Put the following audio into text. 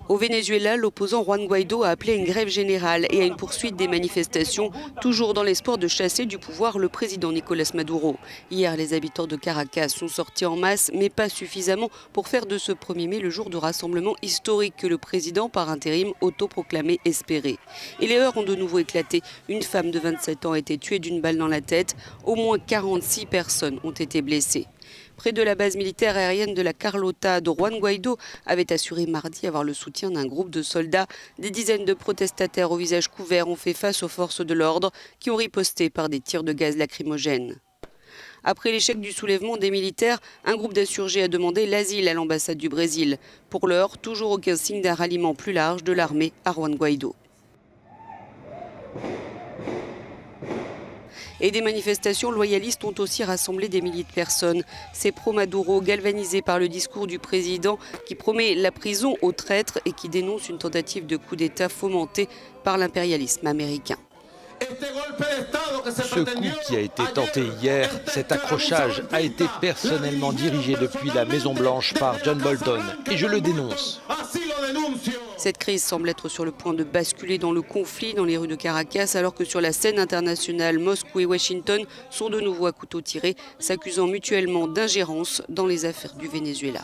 Au Venezuela, l'opposant Juan Guaidó a appelé à une grève générale et à une poursuite des manifestations, toujours dans l'espoir de chasser du pouvoir le président Nicolás Maduro. Hier, les habitants de Caracas sont sortis en masse, mais pas suffisamment pour faire de ce 1er mai le jour de rassemblement historique que le président, par intérim, autoproclamé, espérait. Et les heurts ont de nouveau éclaté. Une femme de 27 ans a été tuée d'une balle dans la tête. Au moins 46 personnes ont été blessées. Près de la base militaire aérienne de la Carlota, de Juan Guaidó avait assuré mardi avoir le soutien d'un groupe de soldats. Des dizaines de protestataires au visage couvert ont fait face aux forces de l'ordre qui ont riposté par des tirs de gaz lacrymogène. Après l'échec du soulèvement des militaires, un groupe d'insurgés a demandé l'asile à l'ambassade du Brésil. Pour l'heure, toujours aucun signe d'un ralliement plus large de l'armée à Juan Guaidó. Et des manifestations loyalistes ont aussi rassemblé des milliers de personnes. Ces pro-Maduro galvanisés par le discours du président qui promet la prison aux traîtres et qui dénonce une tentative de coup d'État fomentée par l'impérialisme américain. Ce coup qui a été tenté hier, cet accrochage a été personnellement dirigé depuis la Maison-Blanche par John Bolton et je le dénonce. Cette crise semble être sur le point de basculer dans le conflit dans les rues de Caracas alors que sur la scène internationale, Moscou et Washington sont de nouveau à couteau tiré, s'accusant mutuellement d'ingérence dans les affaires du Venezuela.